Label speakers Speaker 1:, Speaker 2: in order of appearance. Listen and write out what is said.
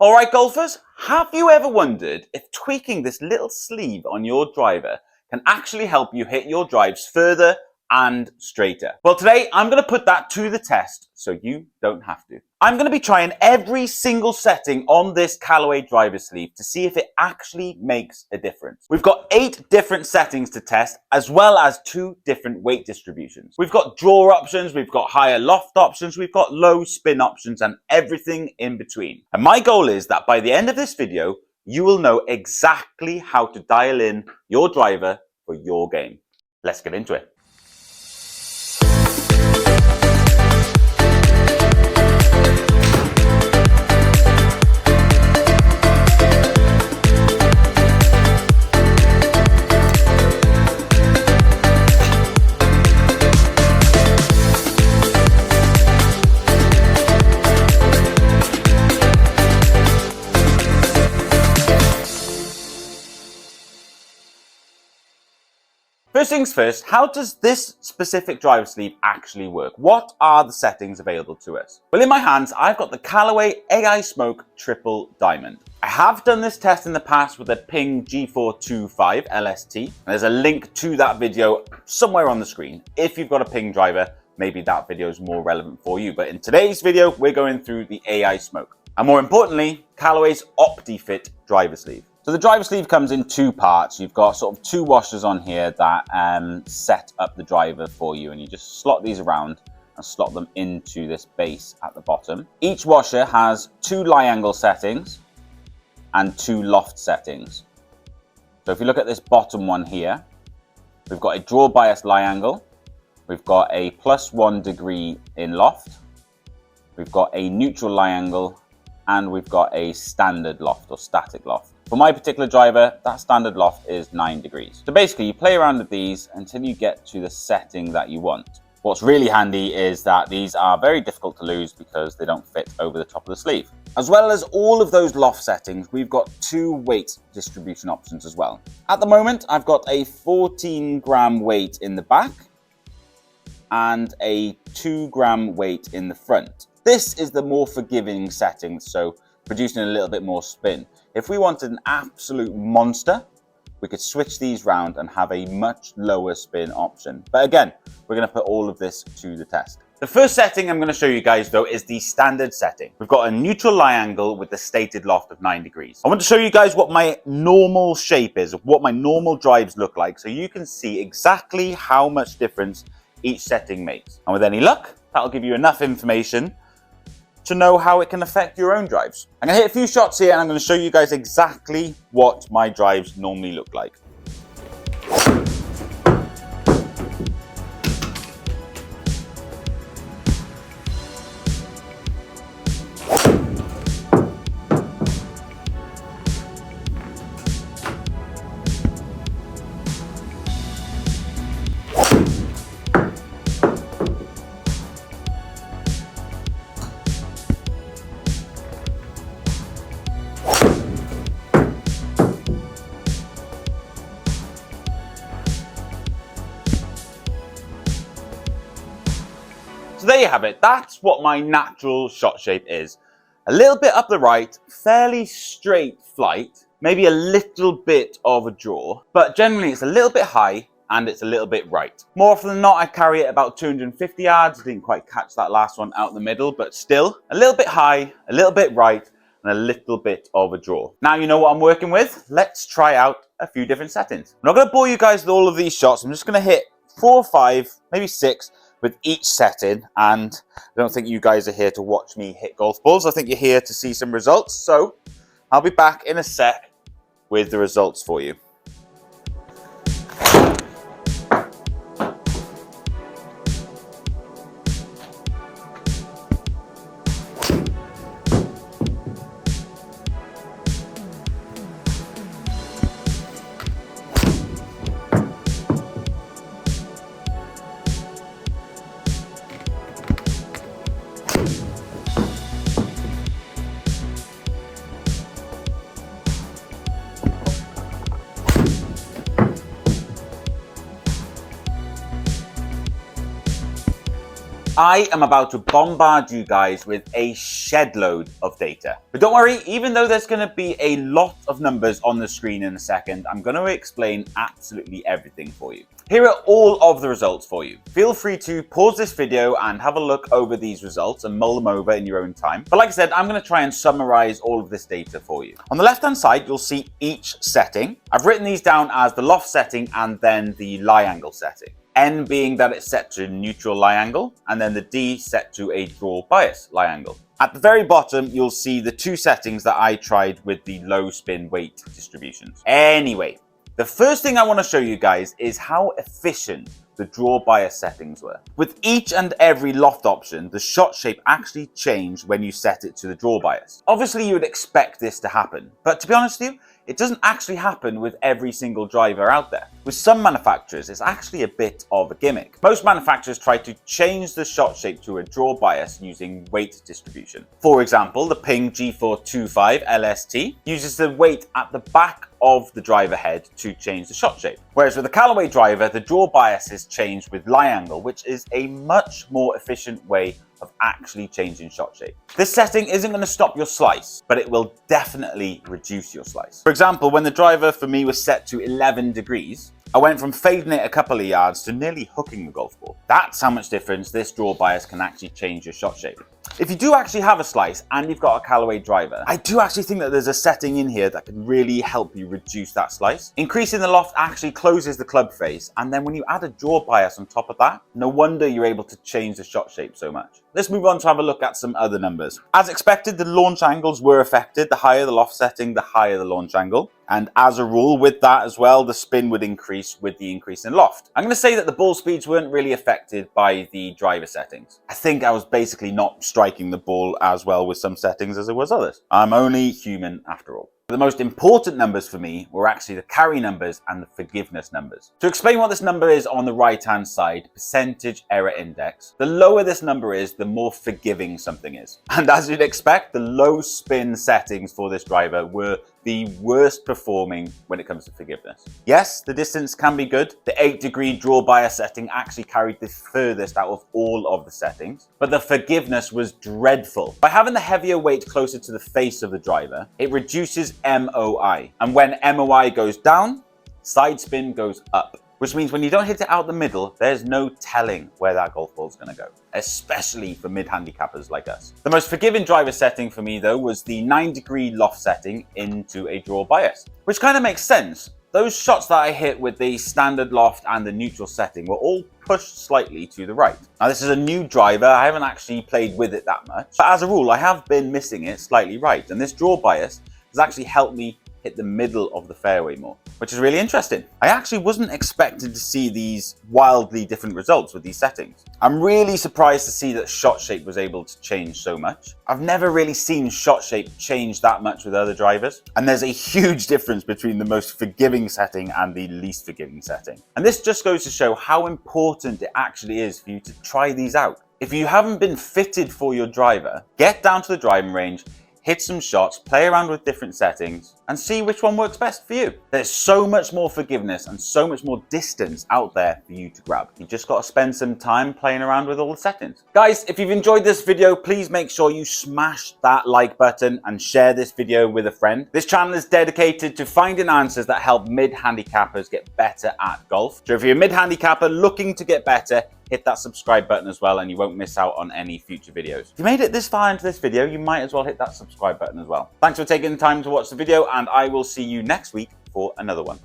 Speaker 1: Alright golfers, have you ever wondered if tweaking this little sleeve on your driver can actually help you hit your drives further and straighter? Well, today I'm going to put that to the test so you don't have to. I'm going to be trying every single setting on this Callaway driver sleeve to see if it actually makes a difference. We've got 8 different settings to test, as well as 2 different weight distributions. We've got draw options, we've got higher loft options, we've got low spin options, and everything in between. And my goal is that by the end of this video, you will know exactly how to dial in your driver for your game. Let's get into it. First things first, how does this specific driver sleeve actually work? What are the settings available to us? Well, in my hands, I've got the Callaway Ai Smoke Triple Diamond. I have done this test in the past with a Ping G425 LST. And there's a link to that video somewhere on the screen. If you've got a Ping driver, maybe that video is more relevant for you. But in today's video, we're going through the Ai Smoke. And more importantly, Callaway's OptiFit driver sleeve. So the driver sleeve comes in 2 parts. You've got sort of 2 washers on here that set up the driver for you, and you just slot these around and slot them into this base at the bottom. Each washer has 2 lie angle settings and 2 loft settings. So if you look at this bottom one here, we've got a draw bias lie angle, we've got a +1 degree in loft, we've got a neutral lie angle, and we've got a standard loft or static loft. For my particular driver, that standard loft is 9 degrees. So basically you play around with these until you get to the setting that you want. What's really handy is that these are very difficult to lose because they don't fit over the top of the sleeve. As well as all of those loft settings, we've got 2 weight distribution options as well. At the moment, I've got a 14-gram weight in the back and a 2-gram weight in the front. This is the more forgiving setting, so producing a little bit more spin. If we wanted an absolute monster, we could switch these round and have a much lower spin option. But again, we're going to put all of this to the test. The first setting I'm going to show you guys though is the standard setting. We've got a neutral lie angle with the stated loft of 9 degrees. I want to show you guys what my normal shape is, what my normal drives look like, so you can see exactly how much difference each setting makes. And with any luck, that'll give you enough information to know how it can affect your own drives. I'm going to hit a few shots here and I'm going to show you guys exactly what my drives normally look like. So there you have it. That's what my natural shot shape is. A little bit up the right, fairly straight flight, maybe a little bit of a draw, but generally it's a little bit high and it's a little bit right. More often than not, I carry it about 250 yards. I didn't quite catch that last one out the middle, but still a little bit high, a little bit right, and a little bit of a draw. Now you know what I'm working with. Let's try out a few different settings. I'm not going to bore you guys with all of these shots. I'm just going to hit 4 or 5, maybe 6 with each setting, and I don't think you guys are here to watch me hit golf balls. I think you're here to see some results. So I'll be back in a sec with the results for you. I am about to bombard you guys with a shed load of data. But don't worry, even though there's going to be a lot of numbers on the screen in a second, I'm going to explain absolutely everything for you. Here are all of the results for you. Feel free to pause this video and have a look over these results and mull them over in your own time. But like I said, I'm going to try and summarize all of this data for you. On the left-hand side, you'll see each setting. I've written these down as the loft setting and then the lie angle setting. N being that it's set to neutral lie angle, and then the D set to a draw bias lie angle. At the very bottom, you'll see the two settings that I tried with the low spin weight distributions. Anyway, the first thing I want to show you guys is how efficient the draw bias settings were. With each and every loft option, the shot shape actually changed when you set it to the draw bias. Obviously, you would expect this to happen, but to be honest with you, it doesn't actually happen with every single driver out there. With some manufacturers, it's actually a bit of a gimmick. Most manufacturers try to change the shot shape to a draw bias using weight distribution. For example, the Ping G425 LST uses the weight at the back of the driver head to change the shot shape. Whereas with the Callaway driver, the draw bias is changed with lie angle, which is a much more efficient way of actually changing shot shape. This setting isn't going to stop your slice, but it will definitely reduce your slice. For example, when the driver for me was set to 11 degrees, I went from fading it a couple of yards to nearly hooking the golf ball. That's how much difference this draw bias can actually change your shot shape. If you do actually have a slice and you've got a Callaway driver, I do actually think that there's a setting in here that can really help you reduce that slice. Increasing the loft actually closes the club face, and then when you add a draw bias on top of that, no wonder you're able to change the shot shape so much. Let's move on to have a look at some other numbers. As expected, the launch angles were affected. The higher the loft setting, the higher the launch angle. And as a rule with that as well, the spin would increase with the increase in loft. I'm going to say that the ball speeds weren't really affected by the driver settings. I think I was basically not striking the ball as well with some settings as it was others. I'm only human after all. The most important numbers for me were actually the carry numbers and the forgiveness numbers. To explain what this number is on the right-hand side, percentage error index, the lower this number is, the more forgiving something is. And as you'd expect, the low spin settings for this driver were the worst performing when it comes to forgiveness. Yes, the distance can be good. The 8-degree draw bias setting actually carried the furthest out of all of the settings, but the forgiveness was dreadful. By having the heavier weight closer to the face of the driver, it reduces MOI. And when MOI goes down, side spin goes up. Which means when you don't hit it out the middle, there's no telling where that golf ball's going to go, especially for mid-handicappers like us. The most forgiving driver setting for me, though, was the 9-degree loft setting into a draw bias, which kind of makes sense. Those shots that I hit with the standard loft and the neutral setting were all pushed slightly to the right. Now, this is a new driver. I haven't actually played with it that much, but as a rule, I have been missing it slightly right, and this draw bias has actually helped me hit the middle of the fairway more, which is really interesting. I actually wasn't expecting to see these wildly different results with these settings. I'm really surprised to see that shot shape was able to change so much. I've never really seen shot shape change that much with other drivers. And there's a huge difference between the most forgiving setting and the least forgiving setting. And this just goes to show how important it actually is for you to try these out. If you haven't been fitted for your driver, get down to the driving range, hit some shots, play around with different settings, and see which one works best for you. There's so much more forgiveness and so much more distance out there for you to grab. You just got to spend some time playing around with all the settings. Guys, if you've enjoyed this video, please make sure you smash that like button and share this video with a friend. This channel is dedicated to finding answers that help mid-handicappers get better at golf. So if you're a mid-handicapper looking to get better, hit that subscribe button as well and you won't miss out on any future videos. If you made it this far into this video, you might as well hit that subscribe button as well. Thanks for taking the time to watch the video, and I will see you next week for another one.